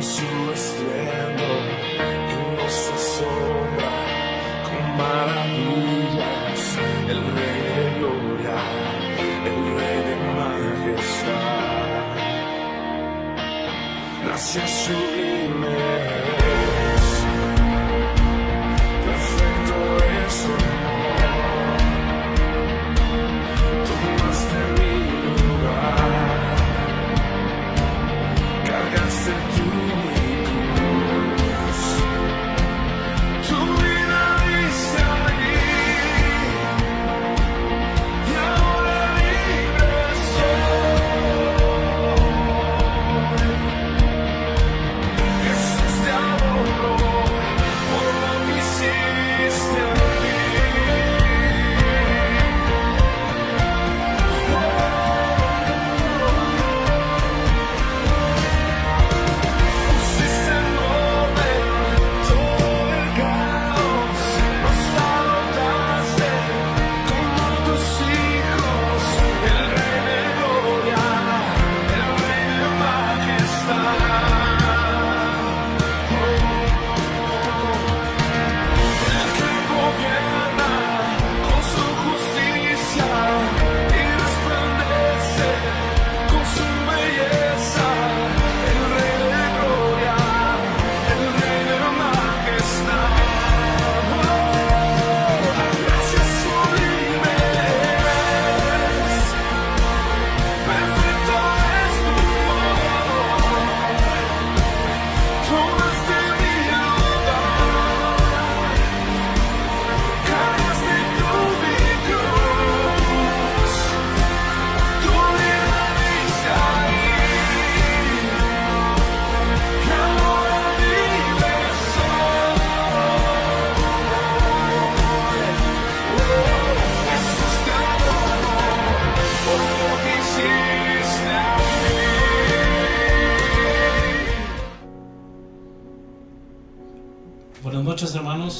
su estruendo y nos asombra con maravillas. El Rey de gloria, el Rey de majestad. Gracias sublimes, perfecto es tu amor. Tomaste mi lugar, cargaste tú mi cruz. Tu vida dice allí, y ahora libre soy. Jesús te adoro por lo que hiciste aquí. Pusiste en orden todo el caos, nos adoptaste como tus hijos. El Rey de gloria, el Rey de majestad. El que gobierna con su justicia y resplandece con su belleza. El Rey de gloria, el Rey de majestad. Gracias sublimes, perfecto es tu amor. Tomaste mi lugar, cargaste tú mi cruz. Tu vida dice ahí, y ahora libre soy. Jesús te adoro por lo que hiciste a mí. Buenas noches, hermanos.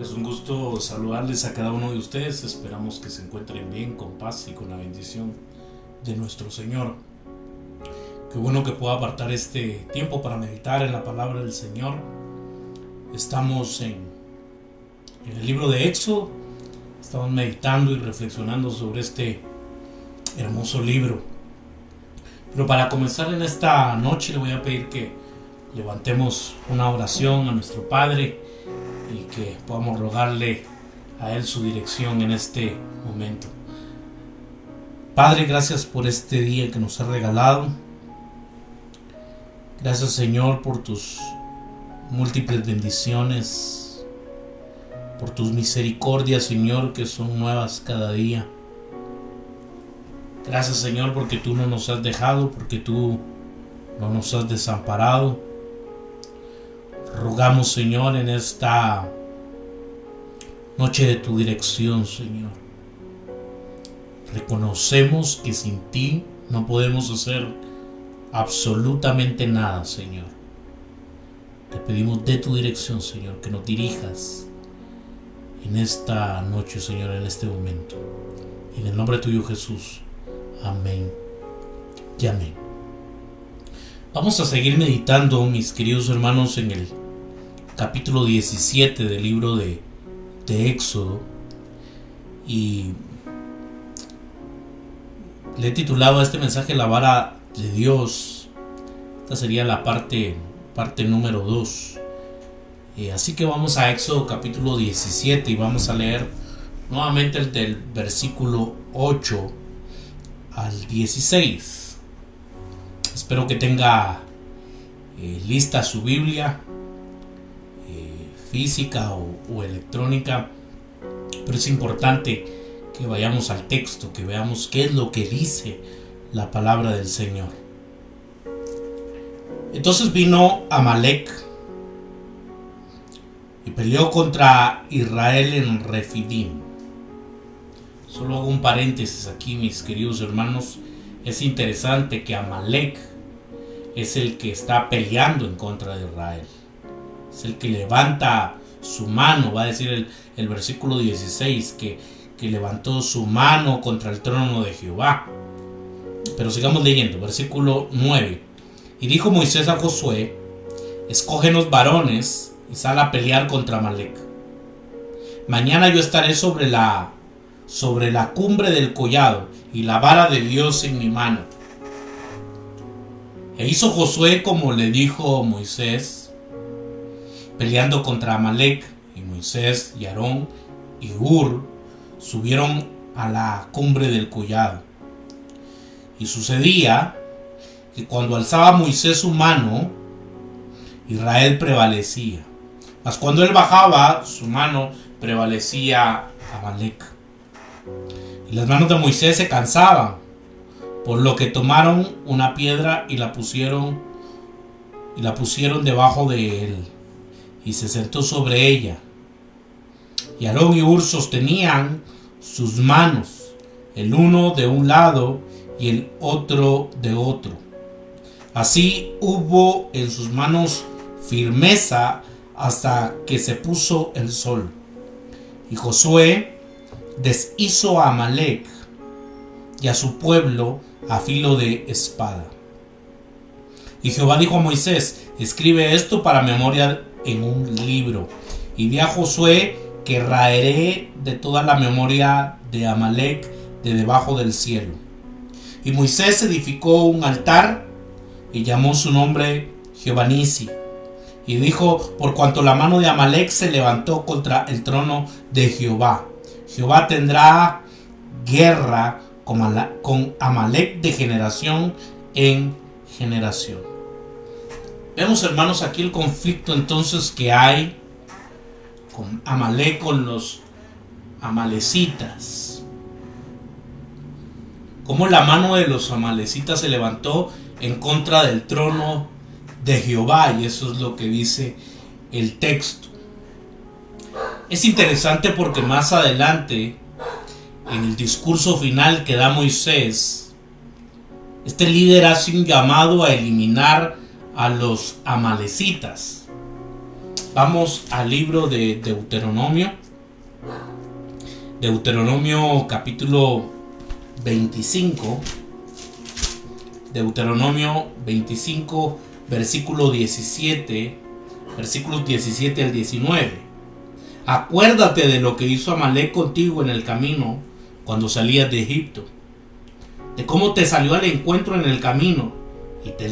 Es un gusto saludarles a cada uno de ustedes. Esperamos que se encuentren bien, con paz y con la bendición de nuestro Señor. Qué bueno que pueda apartar este tiempo para meditar en la palabra del Señor. Estamos en el libro de Éxodo. Estamos meditando y reflexionando sobre este hermoso libro. Pero para comenzar en esta noche le voy a pedir que levantemos una oración a nuestro Padre y que podamos rogarle a Él su dirección en este momento. Padre, gracias por este día que nos has regalado. Gracias, Señor, por tus múltiples bendiciones, por tus misericordias, Señor, que son nuevas cada día. Gracias, Señor, porque tú no nos has dejado, porque tú no nos has desamparado. Rogamos, Señor, en esta noche de tu dirección, Señor. Reconocemos que sin ti no podemos hacer absolutamente nada, Señor. Te pedimos de tu dirección, Señor, que nos dirijas en esta noche, Señor, en este momento. En el nombre tuyo, Jesús. Amén y amén. Vamos a seguir meditando, mis queridos hermanos, en el capítulo 17 del libro de Éxodo. Y le he titulado a este mensaje La vara de Dios. Esta sería la parte número 2. Así que vamos a Éxodo capítulo 17 y vamos a leer nuevamente el del versículo 8 al 16. Espero que tenga lista su Biblia, física o electrónica, pero es importante que vayamos al texto, que veamos qué es lo que dice la palabra del Señor. Entonces vino Amalec y peleó contra Israel en Refidim. Solo hago un paréntesis aquí, mis queridos hermanos. Es interesante que Amalec es el que está peleando en contra de Israel. Es el que levanta su mano. Va a decir el versículo 16 que levantó su mano contra el trono de Jehová. Pero sigamos leyendo, versículo 9. Y dijo Moisés a Josué: escógenos varones y sal a pelear contra Amalec. Mañana yo estaré sobre la cumbre del collado y la vara de Dios en mi mano. E hizo Josué como le dijo Moisés, peleando contra Amalec, y Moisés y Aarón y Hur subieron a la cumbre del collado. Y sucedía que cuando alzaba Moisés su mano, Israel prevalecía, mas cuando él bajaba su mano, prevalecía Amalec. Y las manos de Moisés se cansaban, por lo que tomaron una piedra y la pusieron debajo de él, y se sentó sobre ella. Y Aarón y Hur sostenían sus manos, el uno de un lado y el otro de otro. Así hubo en sus manos firmeza hasta que se puso el sol. Y Josué deshizo a Amalec y a su pueblo a filo de espada. Y Jehová dijo a Moisés: escribe esto para memoria en un libro, y di a Josué que raeré de toda la memoria de Amalec de debajo del cielo. Y Moisés edificó un altar y llamó su nombre Jehová Nisi. Y dijo: por cuanto la mano de Amalec se levantó contra el trono de Jehová, Jehová tendrá guerra con Amalec de generación en generación. Vemos, hermanos, aquí el conflicto entonces que hay con Amalec, con los amalecitas. Cómo la mano de los amalecitas se levantó en contra del trono de Jehová, y eso es lo que dice el texto. Es interesante porque más adelante, en el discurso final que da Moisés, este líder hace un llamado a eliminar a los amalecitas. Vamos al libro de Deuteronomio capítulo 25. Deuteronomio 25, versículos 17 al 19. Acuérdate de lo que hizo Amalec contigo en el camino cuando salías de Egipto, de cómo te salió al encuentro en el camino y te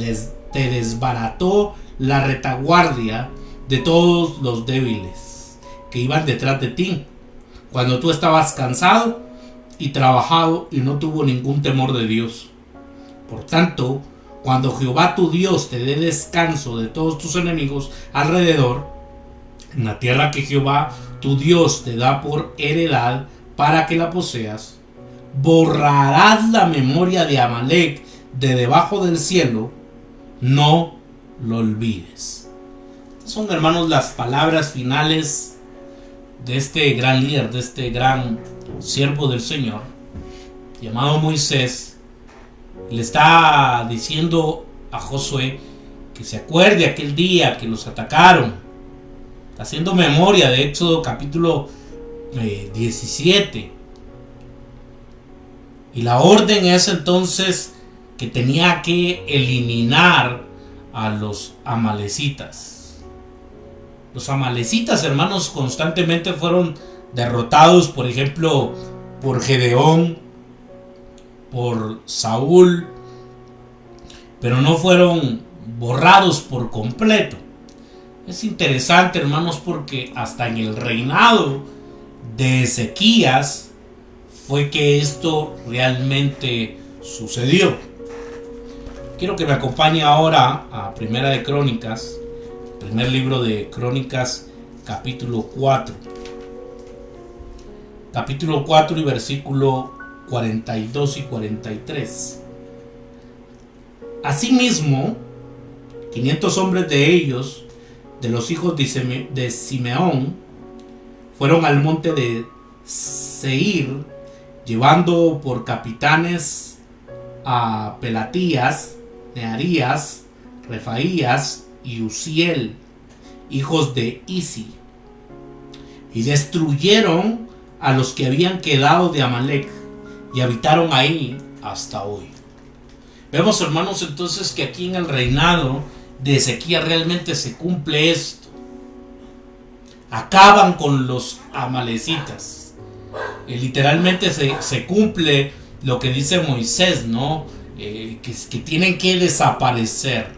desbarató la retaguardia de todos los débiles que iban detrás de ti, cuando tú estabas cansado y trabajado y no tuvo ningún temor de Dios. Por tanto, cuando Jehová tu Dios te dé descanso de todos tus enemigos alrededor, en la tierra que Jehová tu Dios te da por heredad para que la poseas, borrarás la memoria de Amalec de debajo del cielo, no lo olvides. Son, hermanos, las palabras finales de este gran líder, de este gran siervo del Señor, llamado Moisés. Le está diciendo a Josué que se acuerde aquel día que los atacaron. Está haciendo memoria de Éxodo capítulo 17. Y la orden es entonces que tenía que eliminar a los amalecitas. Los amalecitas, hermanos, constantemente fueron derrotados, por ejemplo, por Gedeón, por Saúl, pero no fueron borrados por completo. Es interesante, hermanos, porque hasta en el reinado de Ezequías fue que esto realmente sucedió. Quiero que me acompañe ahora a Primera de Crónicas, primer libro de Crónicas, capítulo 4. Capítulo 4 y versículo 42 y 43. Asimismo, 500 hombres de ellos, de los hijos de Simeón, fueron al monte de Seir, llevando por capitanes a Pelatías, Nearías, Refaías y Uziel, hijos de Isi, y destruyeron a los que habían quedado de Amalec y habitaron ahí hasta hoy. Vemos, hermanos, entonces que aquí en el reinado de Ezequías realmente se cumple esto. Acaban con los amalecitas. Literalmente se cumple lo que dice Moisés, ¿no? Que tienen que desaparecer.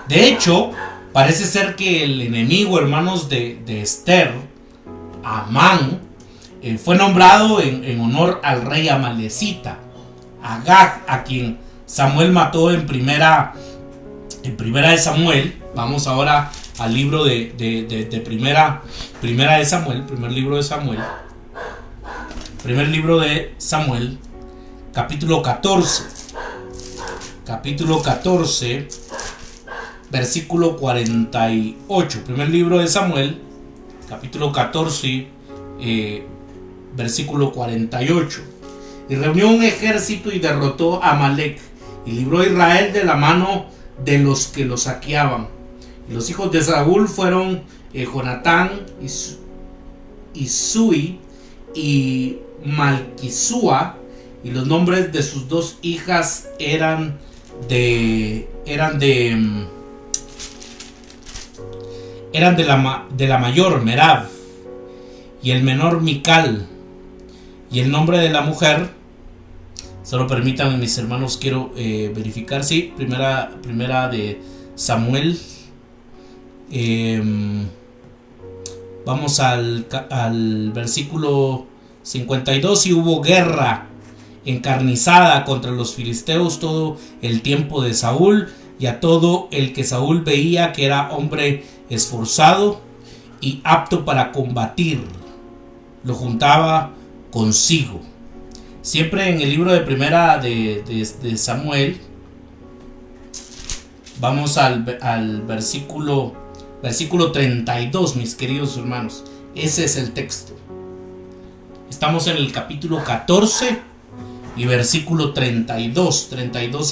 De hecho, parece ser que el enemigo, hermanos, de Esther, Amán, fue nombrado en honor al rey amalecita, Agag, a quien Samuel mató en primera de Samuel. Vamos ahora al libro de primera de Samuel, primer libro de Samuel. Primer libro de Samuel, capítulo 14. Capítulo 14, versículo 48. Primer libro de Samuel, capítulo 14, versículo 48. Y reunió un ejército y derrotó a Amalec y libró a Israel de la mano de los que lo saqueaban. Y los hijos de Saúl fueron Jonatán y Sui y Malquisúa, y los nombres de sus dos hijas eran de la mayor, Merab, y el menor, Mical. Y el nombre de la mujer, solo permítanme, mis hermanos, quiero verificar, sí, primera de Samuel. Vamos al versículo 52. Y hubo guerra encarnizada contra los filisteos todo el tiempo de Saúl, y a todo el que Saúl veía que era hombre esforzado y apto para combatir, lo juntaba consigo. Siempre en el libro de primera de Samuel, vamos al versículo 32, mis queridos hermanos. Ese es el texto. Estamos en el capítulo 14 y versículo 32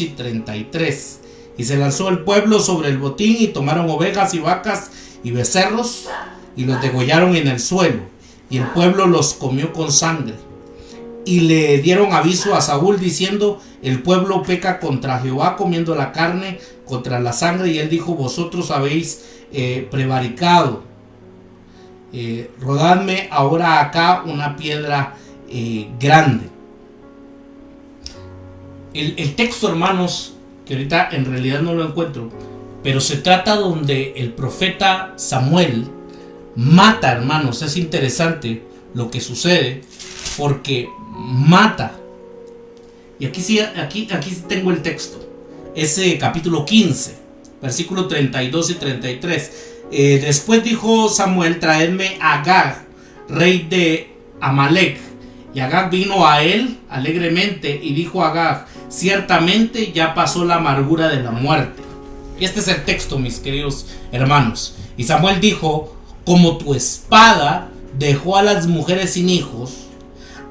y 33. Y se lanzó el pueblo sobre el botín, y tomaron ovejas y vacas y becerros, y los degollaron en el suelo, y el pueblo los comió con sangre. Y le dieron aviso a Saúl diciendo: el pueblo peca contra Jehová comiendo la carne contra la sangre. Y él dijo: vosotros habéis prevaricado. Rodadme ahora acá una piedra grande. El texto, hermanos, que ahorita en realidad no lo encuentro, pero se trata donde el profeta Samuel mata, hermanos. Es interesante lo que sucede, porque mata. Y aquí sí tengo el texto. Ese capítulo 15, versículo 32 y 33. Después dijo Samuel: traedme a Agag, rey de Amalec. Y Agag vino a él alegremente, y dijo a Agag: ciertamente ya pasó la amargura de la muerte. Y este es el texto, mis queridos hermanos. Y Samuel dijo: como tu espada dejó a las mujeres sin hijos,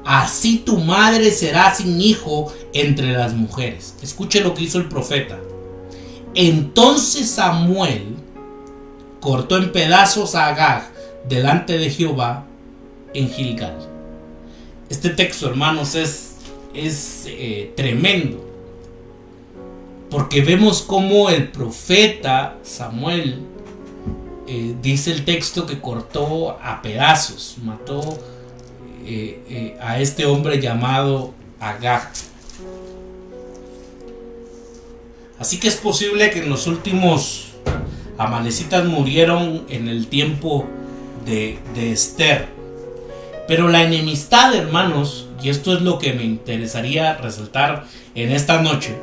así tu madre será sin hijo entre las mujeres. Escuche lo que hizo el profeta. Entonces Samuel cortó en pedazos a Agag delante de Jehová en Gilgal. Este texto, hermanos, es tremendo, porque vemos cómo el profeta Samuel, dice el texto, que cortó a pedazos, mató a este hombre llamado Agag. Así que es posible que en los últimos amalecitas murieron en el tiempo de Esther. Pero la enemistad, hermanos, y esto es lo que me interesaría resaltar en esta noche,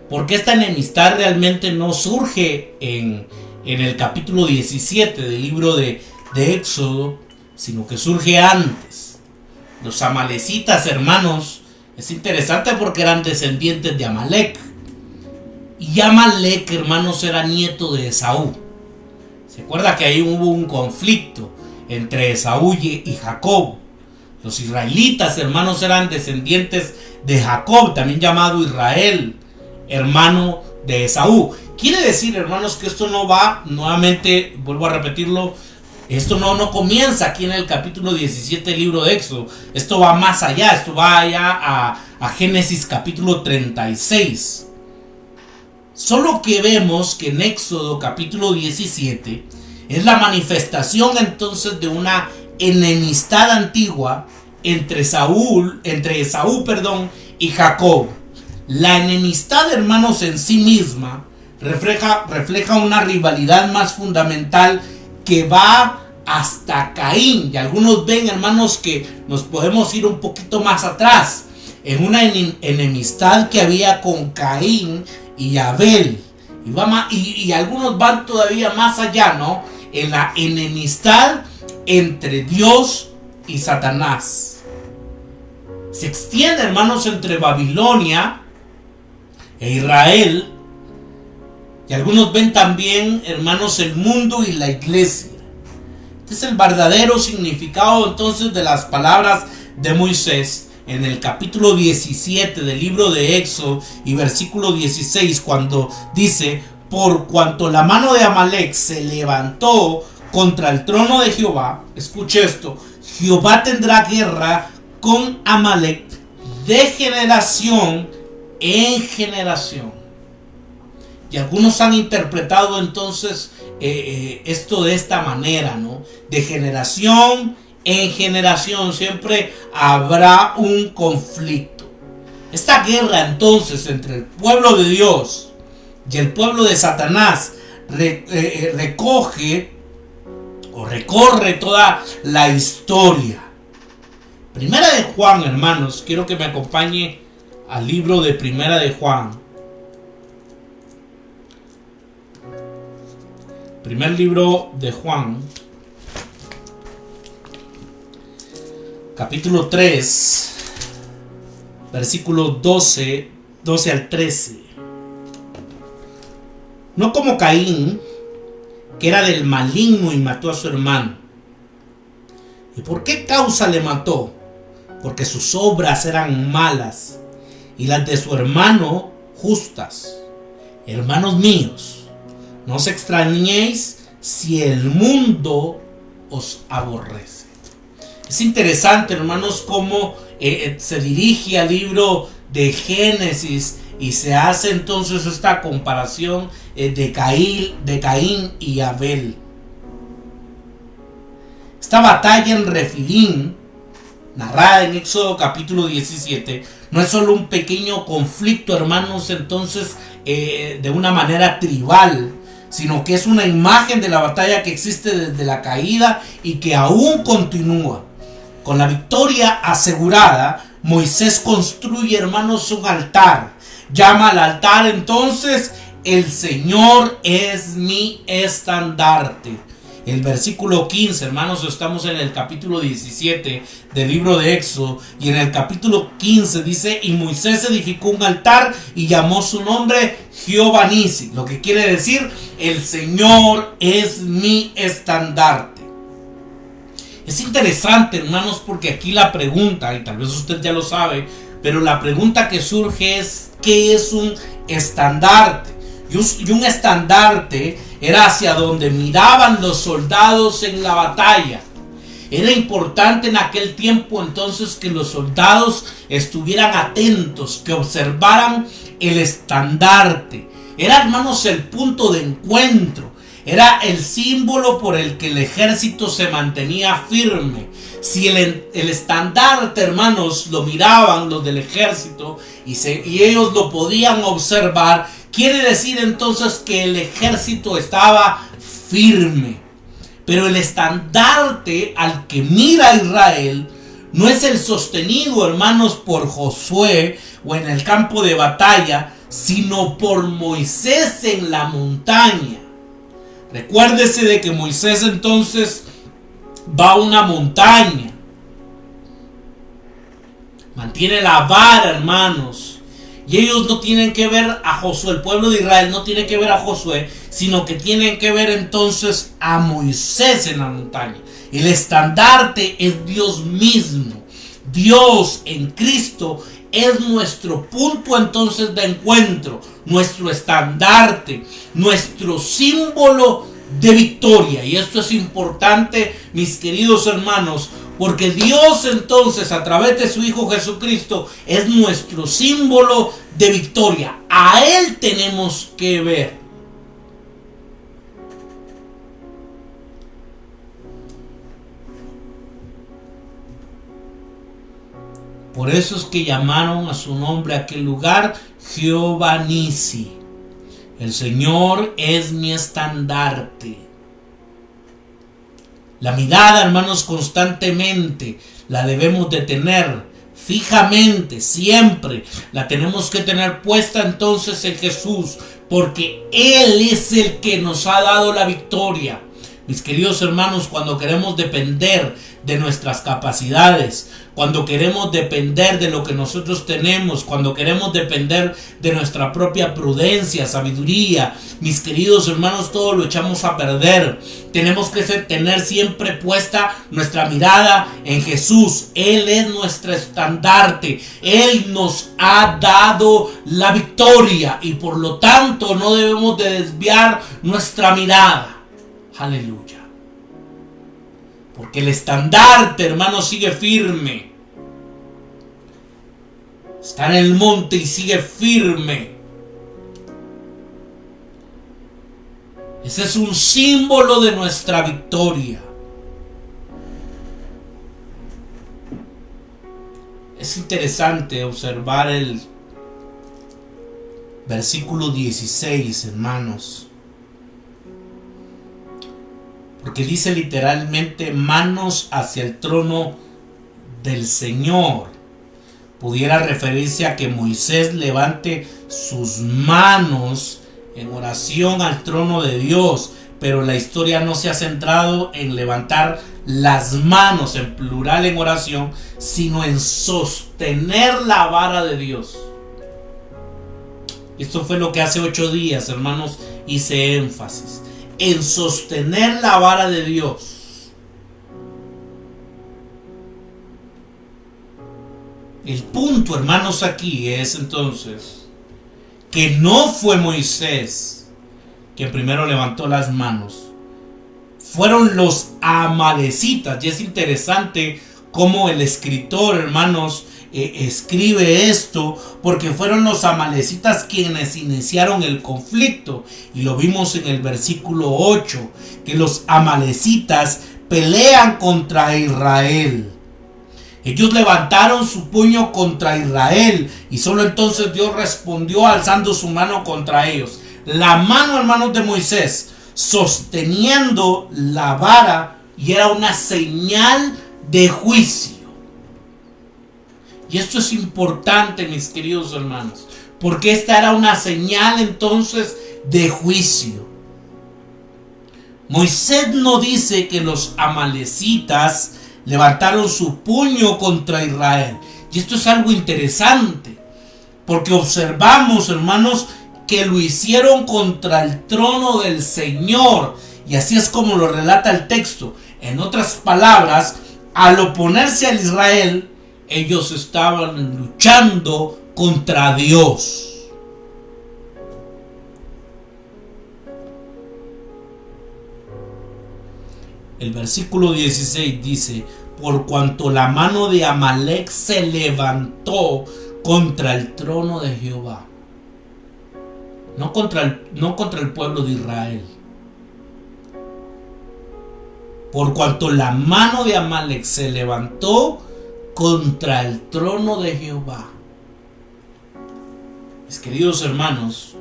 porque esta enemistad realmente no surge en el capítulo 17 del libro de Éxodo, sino que surge antes. Los amalecitas, hermanos, es interesante porque eran descendientes de Amalec. Y Amalec, hermanos, era nieto de Esaú. ¿Se acuerda que ahí hubo un conflicto entre Esaú y Jacob? Los israelitas, hermanos, eran descendientes de Jacob, también llamado Israel, hermano de Esaú. Quiere decir, hermanos, que esto no va, nuevamente vuelvo a repetirlo, esto no comienza aquí en el capítulo 17 del libro de Éxodo. Esto va más allá, esto va allá a Génesis capítulo 36. Solo que vemos que en Éxodo capítulo 17 es la manifestación entonces de una enemistad antigua entre Esaú, y Jacob. La enemistad, hermanos, en sí misma refleja una rivalidad más fundamental que va hasta Caín. Y algunos ven, hermanos, que nos podemos ir un poquito más atrás, en una enemistad que había con Caín y Abel. Y algunos van todavía más allá, ¿no? En la enemistad entre Dios y Satanás. Se extiende, hermanos, entre Babilonia e Israel. Y algunos ven también, hermanos, el mundo y la iglesia. Este es el verdadero significado entonces de las palabras de Moisés en el capítulo 17 del libro de Éxodo y versículo 16, cuando dice: por cuanto la mano de Amalek se levantó contra el trono de Jehová. Escuche esto: Jehová tendrá guerra con Amalek de generación en generación. Y algunos han interpretado entonces esto de esta manera, ¿no? De generación en generación siempre habrá un conflicto. Esta guerra entonces entre el pueblo de Dios y el pueblo de Satanás recorre toda la historia. Primera de Juan, hermanos, quiero que me acompañe al libro de Primera de Juan. Primer libro de Juan, capítulo 3, versículos 12 al 13. No como Caín, que era del maligno y mató a su hermano. ¿Y por qué causa le mató? Porque sus obras eran malas y las de su hermano justas. Hermanos míos, no os extrañéis si el mundo os aborrece. Es interesante, hermanos, cómo se dirige al libro de Génesis y se hace entonces esta comparación de Caín y Abel. Esta batalla en Refidim, narrada en Éxodo capítulo 17, no es solo un pequeño conflicto, hermanos, entonces de una manera tribal, sino que es una imagen de la batalla que existe desde la caída y que aún continúa. Con la victoria asegurada, Moisés construye, hermanos, un altar. Llama al altar entonces: el Señor es mi estandarte. El versículo 15, hermanos, estamos en el capítulo 17 del libro de Éxodo, y en el capítulo 15 dice: y Moisés edificó un altar y llamó su nombre Jehová Nisi, lo que quiere decir: el Señor es mi estandarte. Es interesante, hermanos, porque aquí la pregunta, y tal vez usted ya lo sabe, pero la pregunta que surge es: ¿qué es un estandarte? Y un estandarte era hacia donde miraban los soldados en la batalla. Era importante en aquel tiempo entonces que los soldados estuvieran atentos, que observaran el estandarte. Era, hermanos, el punto de encuentro. Era el símbolo por el que el ejército se mantenía firme. Si el estandarte, hermanos, lo miraban los del ejército y ellos lo podían observar, quiere decir entonces que el ejército estaba firme. Pero el estandarte al que mira Israel no es el sostenido, hermanos, por Josué o en el campo de batalla, sino por Moisés en la montaña. Recuérdese de que Moisés entonces va a una montaña, mantiene la vara, hermanos. Y ellos no tienen que ver a Josué, el pueblo de Israel no tiene que ver a Josué, sino que tienen que ver entonces a Moisés en la montaña. El estandarte es Dios mismo. Dios en Cristo es nuestro punto entonces de encuentro, nuestro estandarte, nuestro símbolo de victoria. Y esto es importante, mis queridos hermanos, porque Dios entonces a través de su Hijo Jesucristo es nuestro símbolo de victoria. A Él tenemos que ver. Por eso es que llamaron a su nombre a aquel lugar Jehová Nisi. El Señor es mi estandarte. La mirada, hermanos, constantemente la debemos de tener fijamente, siempre. La tenemos que tener puesta entonces en Jesús, porque Él es el que nos ha dado la victoria. Mis queridos hermanos, cuando queremos depender de nuestras capacidades, cuando queremos depender de lo que nosotros tenemos, cuando queremos depender de nuestra propia prudencia, sabiduría, mis queridos hermanos, todo lo echamos a perder. Tenemos que tener siempre puesta nuestra mirada en Jesús. Él es nuestro estandarte. Él nos ha dado la victoria y por lo tanto no debemos de desviar nuestra mirada. Aleluya. Porque el estandarte, hermano, sigue firme. Está en el monte y sigue firme. Ese es un símbolo de nuestra victoria. Es interesante observar el versículo 16, hermanos. Porque dice literalmente manos hacia el trono del Señor. Pudiera referirse a que Moisés levante sus manos en oración al trono de Dios. Pero la historia no se ha centrado en levantar las manos en plural en oración, sino en sostener la vara de Dios. Esto fue lo que hace 8 días, hermanos, hice énfasis. En sostener la vara de Dios. El punto, hermanos, aquí es entonces que no fue Moisés quien primero levantó las manos. Fueron los amalecitas. Y es interesante cómo el escritor, hermanos, escribe esto, porque fueron los amalecitas quienes iniciaron el conflicto. Y lo vimos en el versículo 8, que los amalecitas pelean contra Israel. Ellos levantaron su puño contra Israel y solo entonces Dios respondió alzando su mano contra ellos. La mano, hermanos, de Moisés sosteniendo la vara, y era una señal de juicio. Y esto es importante, mis queridos hermanos, porque esta era una señal entonces de juicio. Moisés no dice que los amalecitas levantaron su puño contra Israel. Y esto es algo interesante, porque observamos, hermanos, que lo hicieron contra el trono del Señor. Y así es como lo relata el texto. En otras palabras, al oponerse a Israel, ellos estaban luchando contra Dios. El versículo 16 dice: por cuanto la mano de Amalec se levantó contra el trono de Jehová. No contra el pueblo de Israel. Por cuanto la mano de Amalec se levantó contra el trono de Jehová. Mis queridos hermanos,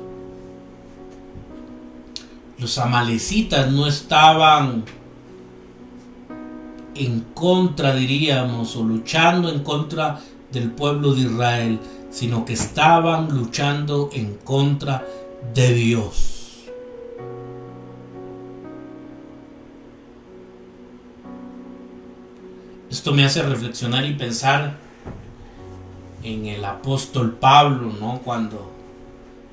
los amalecitas no estaban en contra, diríamos, o luchando en contra del pueblo de Israel, sino que estaban luchando en contra de Dios. Esto me hace reflexionar y pensar en el apóstol Pablo, ¿no? Cuando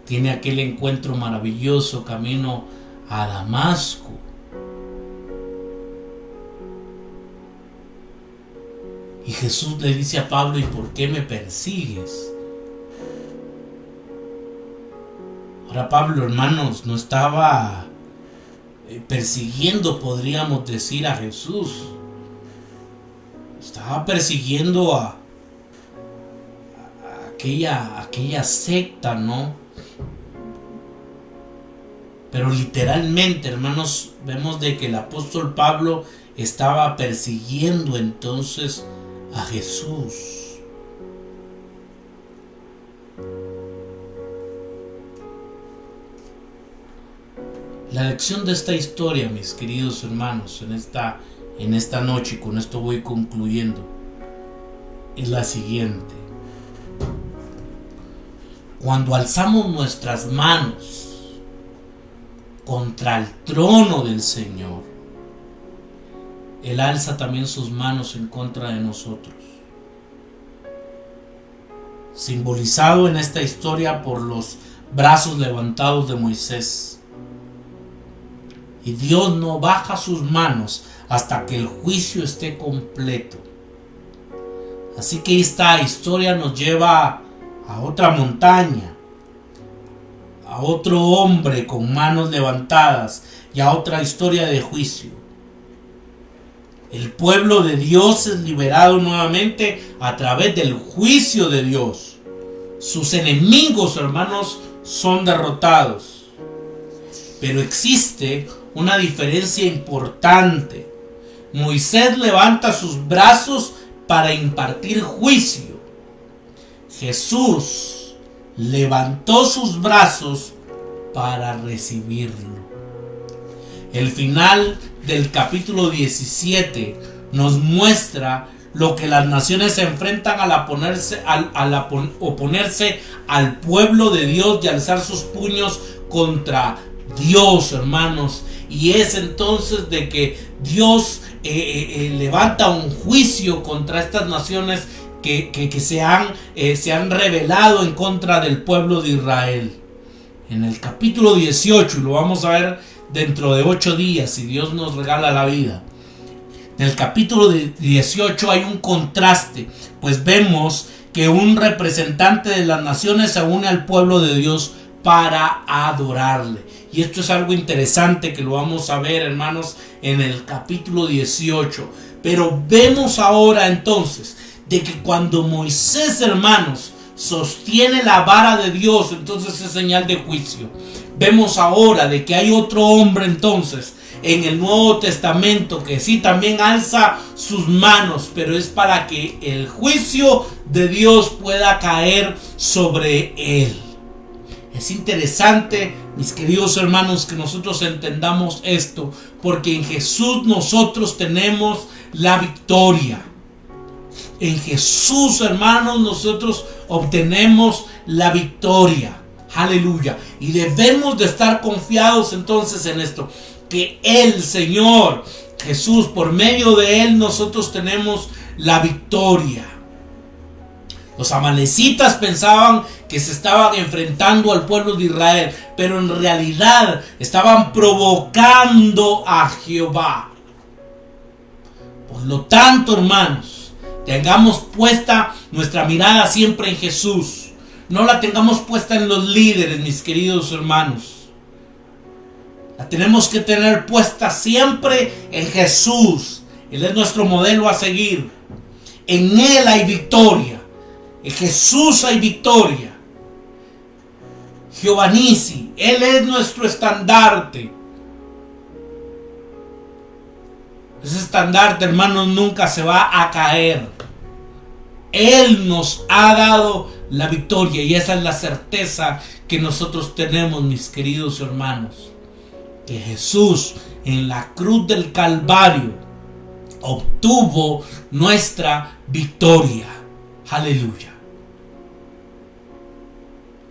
tiene aquel encuentro maravilloso camino a Damasco. Y Jesús le dice a Pablo: ¿y por qué me persigues? Ahora Pablo, hermanos, no estaba persiguiendo, podríamos decir, a Jesús. Estaba persiguiendo a aquella secta, ¿no? Pero literalmente, hermanos, vemos de que el apóstol Pablo estaba persiguiendo entonces a Jesús. La lección de esta historia, mis queridos hermanos, en esta noche, y con esto voy concluyendo, es la siguiente. Cuando alzamos nuestras manos contra el trono del Señor, Él alza también sus manos en contra de nosotros. Simbolizado en esta historia por los brazos levantados de Moisés. Y Dios no baja sus manos hasta que el juicio esté completo. Así que esta historia nos lleva a otra montaña, a otro hombre con manos levantadas y a otra historia de juicio. El pueblo de Dios es liberado nuevamente a través del juicio de Dios. Sus enemigos, hermanos, son derrotados. Pero existe una diferencia importante. Moisés levanta sus brazos para impartir juicio. Jesús levantó sus brazos para recibirlo. El final del capítulo 17 nos muestra lo que las naciones se enfrentan al oponerse al pueblo de Dios y alzar sus puños contra Dios, hermanos. Y es entonces de que Dios levanta un juicio contra estas naciones que se han rebelado en contra del pueblo de Israel. En el capítulo 18, y lo vamos a ver dentro de 8 días, si Dios nos regala la vida. En el capítulo 18 hay un contraste, pues vemos que un representante de las naciones se une al pueblo de Dios para adorarle. Y esto es algo interesante que lo vamos a ver, hermanos, en el capítulo 18. Pero vemos ahora entonces de que cuando Moisés, hermanos, sostiene la vara de Dios, entonces es señal de juicio. Vemos ahora de que hay otro hombre entonces en el Nuevo Testamento que sí también alza sus manos, pero es para que el juicio de Dios pueda caer sobre él. Es interesante, mis queridos hermanos, que nosotros entendamos esto, porque en Jesús nosotros tenemos la victoria. En Jesús, hermanos, nosotros obtenemos la victoria. Aleluya. Y debemos de estar confiados entonces en esto, que el Señor Jesús, por medio de Él, nosotros tenemos la victoria. Los amalecitas pensaban que se estaban enfrentando al pueblo de Israel, pero en realidad estaban provocando a Jehová. Por lo tanto, hermanos, tengamos puesta nuestra mirada siempre en Jesús. No la tengamos puesta en los líderes, mis queridos hermanos. La tenemos que tener puesta siempre en Jesús. Él es nuestro modelo a seguir. En Él hay victoria. En Jesús hay victoria. Jehová Nisi, Él es nuestro estandarte. Ese estandarte, hermanos, nunca se va a caer. Él nos ha dado la victoria y esa es la certeza que nosotros tenemos, mis queridos hermanos. Que Jesús en la cruz del Calvario obtuvo nuestra victoria. Aleluya.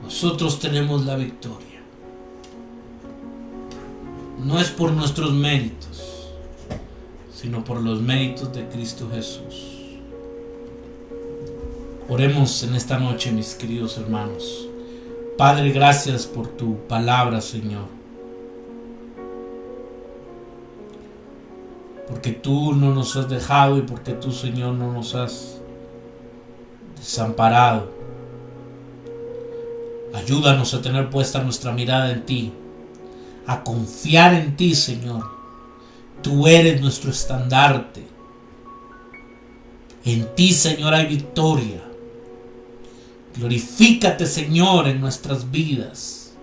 Nosotros tenemos la victoria. No es por nuestros méritos, sino por los méritos de Cristo Jesús. Oremos en esta noche, mis queridos hermanos. Padre, gracias por tu palabra, Señor. Porque tú no nos has dejado y porque tú, Señor, no nos has desamparado. Ayúdanos a tener puesta nuestra mirada en ti. a confiar en ti, Señor. Tú eres nuestro estandarte. En ti, Señor, hay victoria. Glorifícate, Señor, en nuestras vidas.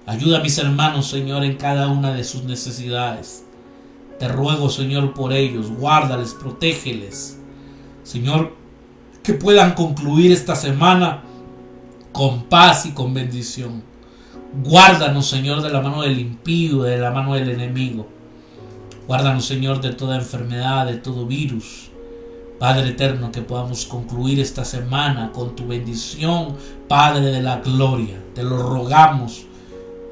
Ayuda a mis hermanos, Señor, en cada una de sus necesidades. Te ruego, Señor, por ellos. Guárdales, protégeles. Señor, que puedan concluir esta semana con paz y con bendición. Guárdanos, Señor, de la mano del impío, de la mano del enemigo. Guárdanos, Señor, de toda enfermedad, de todo virus. Padre eterno, que podamos concluir esta semana con tu bendición, Padre de la gloria. Te lo rogamos.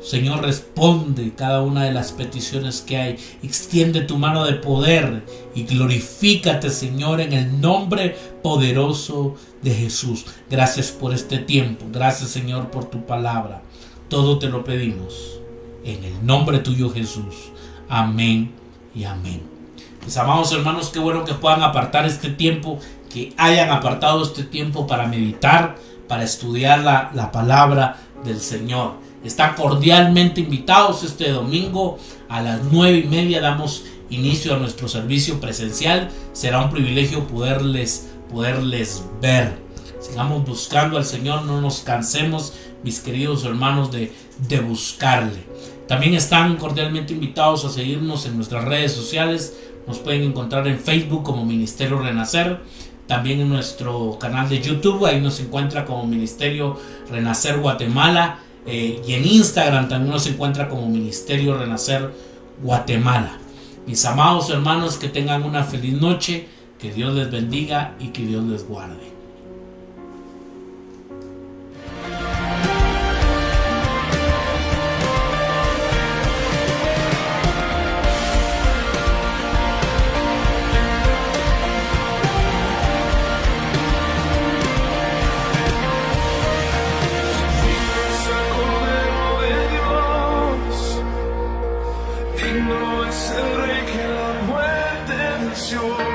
Señor, responde cada una de las peticiones que hay. Extiende tu mano de poder y glorifícate, Señor, en el nombre poderoso de Jesús. Gracias por este tiempo. Gracias, Señor, por tu palabra. Todo te lo pedimos en el nombre tuyo, Jesús. Amén y amén. Mis amados hermanos, qué bueno que puedan apartar este tiempo, que hayan apartado este tiempo para meditar, para estudiar la palabra del Señor. Están cordialmente invitados este domingo a las 9:30. Damos inicio a nuestro servicio presencial. Será un privilegio poderles ver. Sigamos buscando al Señor, no nos cansemos, mis queridos hermanos, de buscarle. También están cordialmente invitados a seguirnos en nuestras redes sociales. Nos pueden encontrar en Facebook como Ministerio Renacer. También en nuestro canal de YouTube, ahí nos encuentra como Ministerio Renacer Guatemala. Y en Instagram también nos encuentra como Ministerio Renacer Guatemala. Mis amados hermanos, que tengan una feliz noche, que Dios les bendiga y que Dios les guarde. Digno es el rey que la muerte venció.